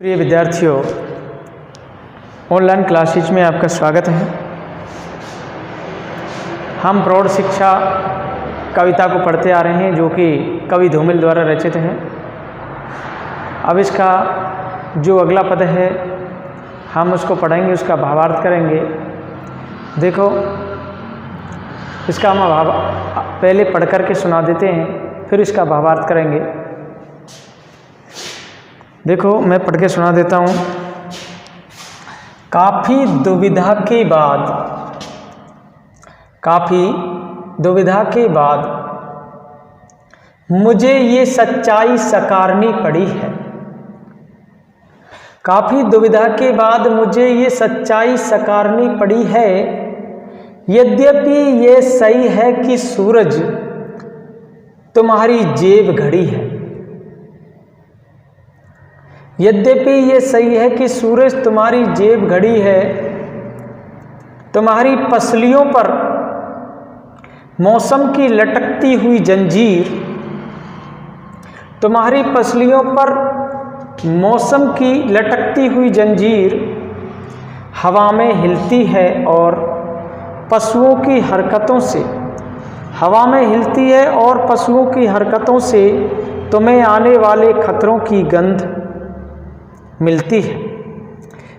प्रिय विद्यार्थियों, online classes में आपका स्वागत है। हम प्रौढ़ शिक्षा कविता को पढ़ते आ रहे हैं जो कि कवि धूमिल द्वारा रचित है। अब इसका जो अगला पद है हम उसको पढ़ेंगे, उसका भावार्थ करेंगे। देखो, इसका हम भाव पहले पढ़ करके सुना देते हैं, फिर इसका भावार्थ करेंगे। देखो, मैं पढ़ के सुना देता हूँ। काफ़ी दुविधा के बाद मुझे ये सच्चाई स्वीकारनी पड़ी है। काफ़ी दुविधा के बाद मुझे ये सच्चाई स्वीकारनी पड़ी है। यद्यपि ये सही है कि सूरज तुम्हारी जेब घड़ी है। यद्यपि ये सही है कि सूरज तुम्हारी जेब घड़ी है। तुम्हारी पसलियों पर मौसम की लटकती हुई जंजीर, तुम्हारी पसलियों पर मौसम की लटकती हुई जंजीर हवा में हिलती है और पशुओं की हरकतों से, हवा में हिलती है और पशुओं की हरकतों से तुम्हें आने वाले खतरों की गंध मिलती है।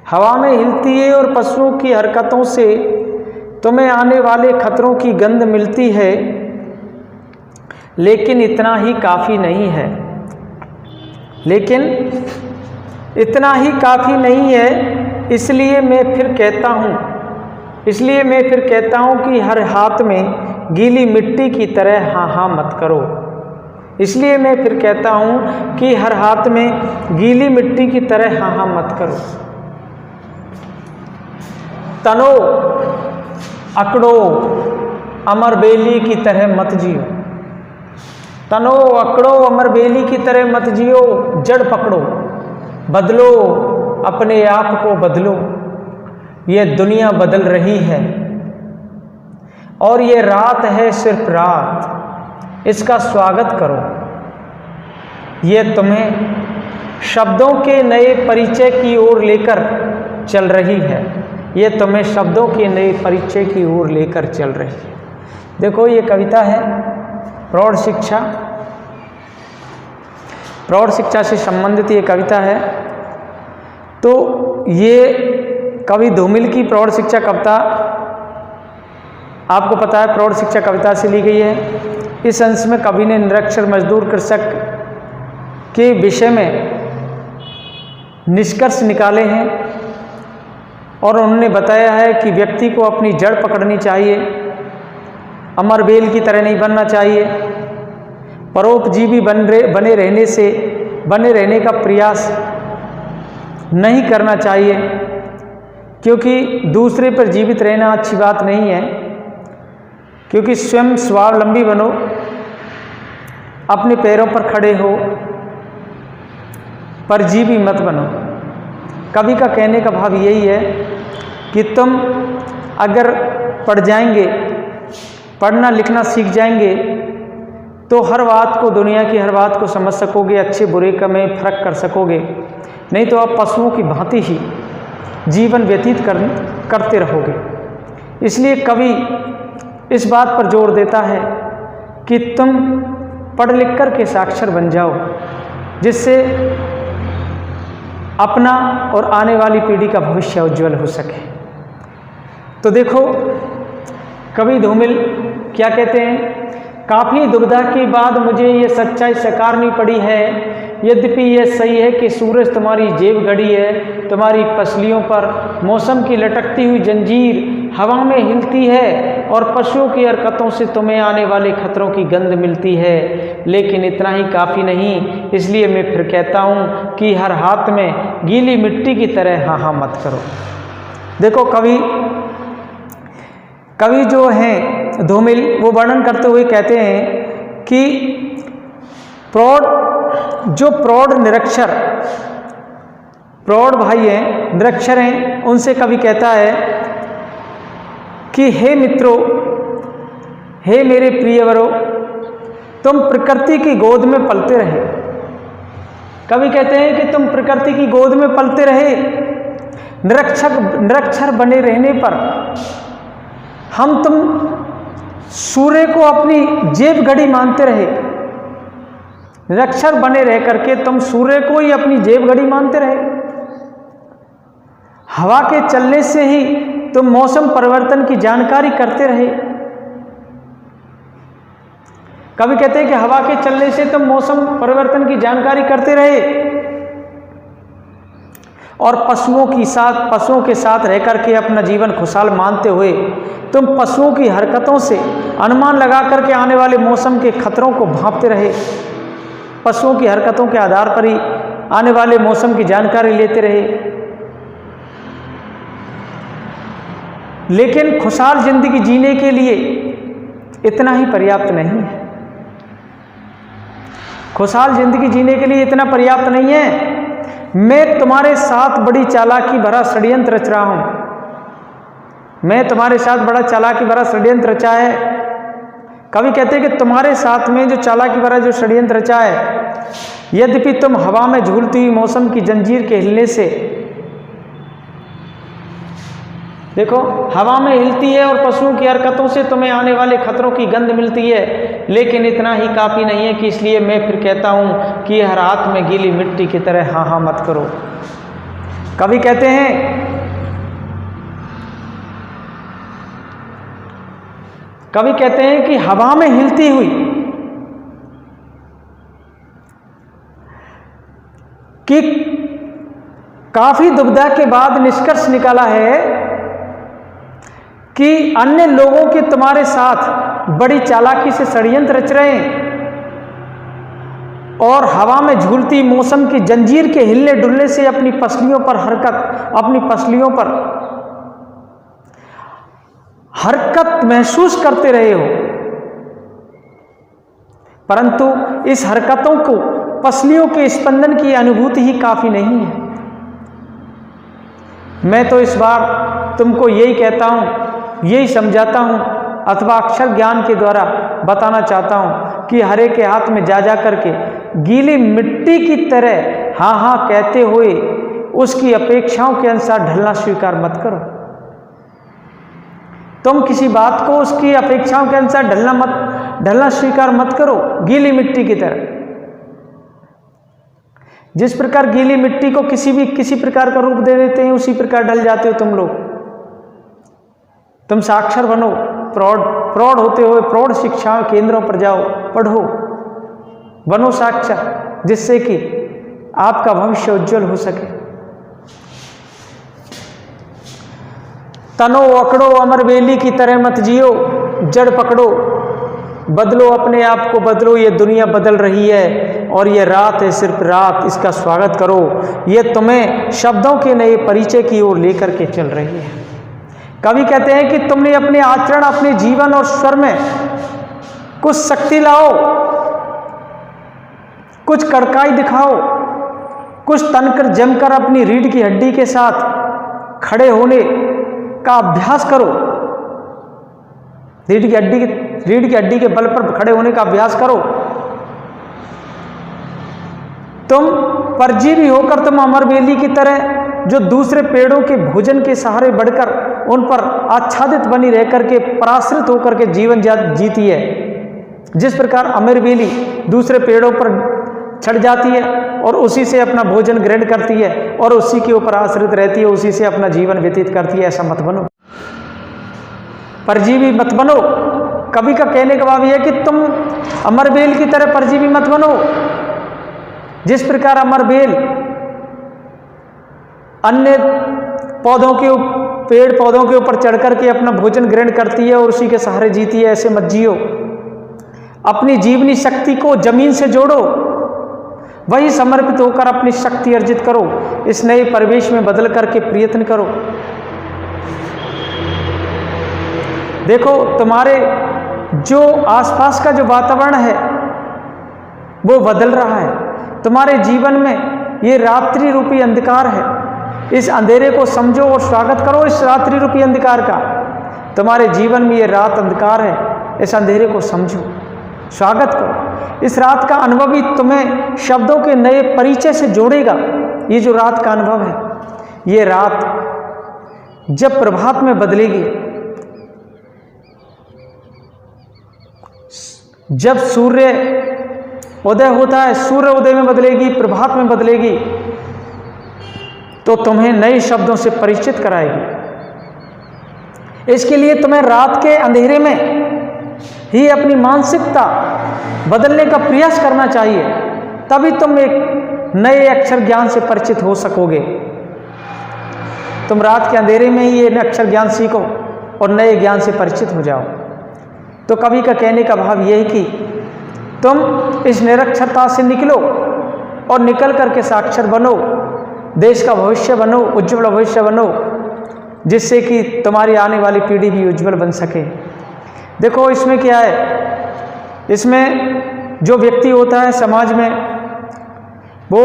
हवा में हिलती है और पशुओं की हरकतों से तुम्हें आने वाले खतरों की गंध मिलती है। लेकिन इतना ही काफ़ी नहीं है। लेकिन इतना ही काफ़ी नहीं है। इसलिए मैं फिर कहता हूँ कि हर हाथ में गीली मिट्टी की तरह हाँ हाँ मत करो। इसलिए मैं फिर कहता हूँ कि हर हाथ में गीली मिट्टी की तरह हाँ हाँ मत करो। तनो अकड़ो अमर बेली की तरह मत जियो। तनो अकड़ो अमर बेली की तरह मत जियो। जड़ पकड़ो, बदलो अपने आप को बदलो। ये दुनिया बदल रही है और ये रात है सिर्फ रात। इसका स्वागत करो। ये तुम्हें शब्दों के नए परिचय की ओर लेकर चल रही है। ये तुम्हें शब्दों के नए परिचय की ओर लेकर चल रही है। देखो, ये कविता है प्रौढ़ शिक्षा से संबंधित ये कविता है। तो ये कवि धूमिल की प्रौढ़ शिक्षा कविता, आपको पता है, प्रौढ़ शिक्षा कविता से ली गई है। इस अंश में कवि ने निरक्षर मजदूर कृषक के विषय में निष्कर्ष निकाले हैं और उन्होंने बताया है कि व्यक्ति को अपनी जड़ पकड़नी चाहिए, अमर बेल की तरह नहीं बनना चाहिए, परोपजीवी बने रहने का प्रयास नहीं करना चाहिए, क्योंकि दूसरे पर जीवित रहना अच्छी बात नहीं है। क्योंकि स्वयं स्वावलंबी बनो, अपने पैरों पर खड़े हो, परजीवी मत बनो। कवि का कहने का भाव यही है कि तुम अगर पढ़ना लिखना सीख जाएंगे तो हर बात को, दुनिया की हर बात को समझ सकोगे, अच्छे बुरे का में फर्क कर सकोगे। नहीं तो आप पशुओं की भांति ही जीवन व्यतीत करते रहोगे। इसलिए कवि इस बात पर जोर देता है कि तुम पढ़ लिख कर के साक्षर बन जाओ, जिससे अपना और आने वाली पीढ़ी का भविष्य उज्जवल हो सके। तो देखो, कवि धूमिल क्या कहते हैं। काफ़ी दुविधा के बाद मुझे ये सच्चाई स्वीकारनी पड़ी है। यद्यपि ये सही है कि सूरज तुम्हारी जेब घड़ी है। तुम्हारी पसलियों पर मौसम की लटकती हुई जंजीर हवा में हिलती है और पशुओं की हरकतों से तुम्हें आने वाले खतरों की गंध मिलती है। लेकिन इतना ही काफ़ी नहीं। इसलिए मैं फिर कहता हूँ कि हर हाथ में गीली मिट्टी की तरह हाँ हाँ मत करो। देखो, कवि जो हैं धूमिल, वो वर्णन करते हुए कहते हैं कि प्रौढ़ भाई हैं, निरक्षर हैं, उनसे कवि कहता है कि हे मित्रों, हे मेरे प्रियवरों, तुम प्रकृति की गोद में पलते रहे। कवि कहते हैं कि तुम प्रकृति की गोद में पलते रहे, निरक्षर बने रहने पर हम तुम सूर्य को अपनी जेब घड़ी मानते रहे। निरक्षर बने रह करके तुम सूर्य को ही अपनी जेब घड़ी मानते रहे। हवा के चलने से ही तुम मौसम परिवर्तन की जानकारी करते रहे। कवि कहते हैं कि हवा के चलने से तुम मौसम परिवर्तन की जानकारी करते रहे और पशुओं के साथ रह करके अपना जीवन खुशहाल मानते हुए तुम पशुओं की हरकतों से अनुमान लगा करके आने वाले मौसम के खतरों को भांपते रहे। पशुओं की हरकतों के आधार पर ही आने वाले मौसम की जानकारी लेते रहे। लेकिन खुशहाल जिंदगी जीने के लिए इतना ही पर्याप्त नहीं है। खुशहाल जिंदगी जीने के लिए इतना पर्याप्त नहीं है। मैं तुम्हारे साथ बड़ी चालाकी भरा षड्यंत्र रच रहा हूं। मैं तुम्हारे साथ बड़ा चालाकी भरा षड्यंत्र रचा है। कवि कहते हैं कि तुम्हारे साथ में जो चालाकी भरा जो षड्यंत्र रचा है, यद्यपि तुम हवा में झूलती हुई मौसम की जंजीर के हिलने से, देखो हवा में हिलती है और पशुओं की हरकतों से तुम्हें आने वाले खतरों की गंध मिलती है, लेकिन इतना ही काफ़ी नहीं है कि इसलिए मैं फिर कहता हूं कि हर हाथ में गीली मिट्टी की तरह हाँ हाँ मत करो। कवि कहते हैं कि हवा में हिलती हुई कि काफी दुविधा के बाद निष्कर्ष निकाला है कि अन्य लोगों के तुम्हारे साथ बड़ी चालाकी से षड्यंत्र रच रहे हैं और हवा में झूलती मौसम की जंजीर के हिलने डुलने से अपनी पसलियों पर हरकत महसूस करते रहे हो, परंतु इस हरकतों को पसलियों के स्पंदन की अनुभूति ही काफी नहीं है। मैं तो इस बार तुमको यही कहता हूं, यही समझाता हूं अथवा अक्षर ज्ञान के द्वारा बताना चाहता हूं कि हरे के हाथ में जा करके गीली मिट्टी की तरह हाँ हाँ कहते हुए उसकी अपेक्षाओं के अनुसार ढलना स्वीकार मत करो। तुम किसी बात को उसकी अपेक्षाओं के अनुसार ढलना स्वीकार मत करो। गीली मिट्टी की तरह, जिस प्रकार गीली मिट्टी को किसी प्रकार का रूप दे देते हैं, उसी प्रकार ढल जाते हो तुम लोग। तुम साक्षर बनो, प्रौढ़ होते हुए प्रौढ़ शिक्षा केंद्रों पर जाओ, पढ़ो, बनो साक्षर, जिससे कि आपका भविष्य उज्जवल हो सके। तनो अकड़ो अमर बेली की तरह मत जियो, जड़ पकड़ो, बदलो अपने आप को बदलो। ये दुनिया बदल रही है और ये रात है, सिर्फ रात, इसका स्वागत करो। ये तुम्हें शब्दों के नए परिचय की ओर लेकर के चल रही है। कवि कहते हैं कि तुमने अपने आचरण, अपने जीवन और स्वर में कुछ शक्ति लाओ, कुछ कड़काई दिखाओ, कुछ तनकर जमकर अपनी रीढ़ की हड्डी के साथ खड़े होने का अभ्यास करो। रीढ़ की हड्डी के बल पर खड़े होने का अभ्यास करो। तुम परजीवी होकर तुम अमर बेली की तरह जो दूसरे पेड़ों के भोजन के सहारे बढ़कर उन पर आच्छादित बनी रहकर के पराश्रित होकर के जीवन जीती है। जिस प्रकार अमर बेली दूसरे पेड़ों पर चढ़ जाती है और उसी से अपना भोजन ग्रहण करती है और उसी के ऊपर आश्रित रहती है, उसी से अपना जीवन व्यतीत करती है, ऐसा मत बनो, परजीवी मत बनो। कवि का कहने का भाव यह है कि तुम अमरबेल की तरह परजीवी मत बनो। जिस प्रकार अमरबेल अन्य पेड़ पौधों के ऊपर चढ़ करके अपना भोजन ग्रहण करती है और उसी के सहारे जीती है, ऐसे मत जियो। अपनी जीवनी शक्ति को जमीन से जोड़ो, वही समर्पित होकर अपनी शक्ति अर्जित करो। इस नए परिवेश में बदल करके प्रयत्न करो। देखो, तुम्हारे जो आसपास का जो वातावरण है वो बदल रहा है। तुम्हारे जीवन में ये रात्रि रूपी अंधकार है। इस अंधेरे को समझो और स्वागत करो इस रात्रि रूपी अंधकार का। तुम्हारे जीवन में ये रात अंधकार है, इस अंधेरे को समझो, स्वागत करो। इस रात का अनुभव ही तुम्हें शब्दों के नए परिचय से जोड़ेगा। ये जो रात का अनुभव है, ये रात जब प्रभात में बदलेगी, जब सूर्य उदय होता है, सूर्य उदय में बदलेगी, प्रभात में बदलेगी, तो तुम्हें नए शब्दों से परिचित कराएगी। इसके लिए तुम्हें रात के अंधेरे में ही अपनी मानसिकता बदलने का प्रयास करना चाहिए, तभी तुम एक नए अक्षर ज्ञान से परिचित हो सकोगे। तुम रात के अंधेरे में ही ये अक्षर ज्ञान सीखो और नए ज्ञान से परिचित हो जाओ। तो कवि का कहने का भाव यह है कि तुम इस निरक्षरता से निकलो और निकल करके साक्षर बनो, देश का भविष्य बनो, उज्जवल भविष्य बनो, जिससे कि तुम्हारी आने वाली पीढ़ी भी उज्जवल बन सके। देखो इसमें क्या है, इसमें जो व्यक्ति होता है समाज में, वो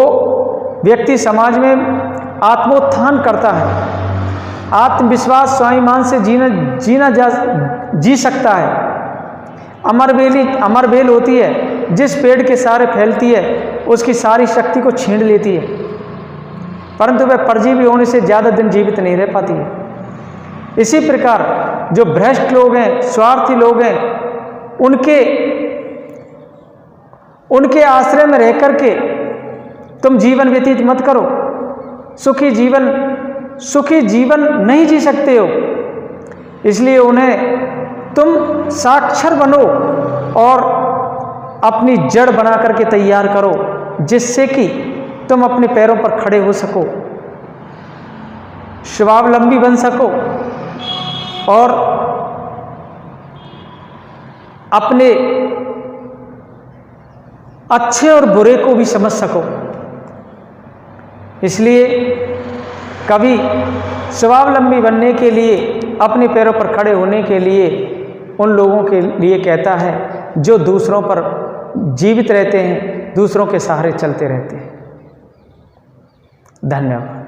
व्यक्ति समाज में आत्मोत्थान करता है, आत्मविश्वास स्वाभिमान से जी सकता है। अमर बेल होती है, जिस पेड़ के सारे फैलती है उसकी सारी शक्ति को छीन लेती है, परंतु वह परजीवी होने से ज़्यादा दिन जीवित नहीं रह पाती है। इसी प्रकार जो भ्रष्ट लोग हैं, स्वार्थी लोग हैं, उनके आश्रय में रह करके तुम जीवन व्यतीत मत करो। सुखी जीवन नहीं जी सकते हो, इसलिए उन्हें तुम साक्षर बनो और अपनी जड़ बना करके तैयार करो, जिससे कि तुम अपने पैरों पर खड़े हो सको, स्वावलंबी बन सको और अपने अच्छे और बुरे को भी समझ सको। इसलिए कवि स्वावलंबी बनने के लिए, अपने पैरों पर खड़े होने के लिए उन लोगों के लिए कहता है जो दूसरों पर जीवित रहते हैं, दूसरों के सहारे चलते रहते हैं। धन्यवाद।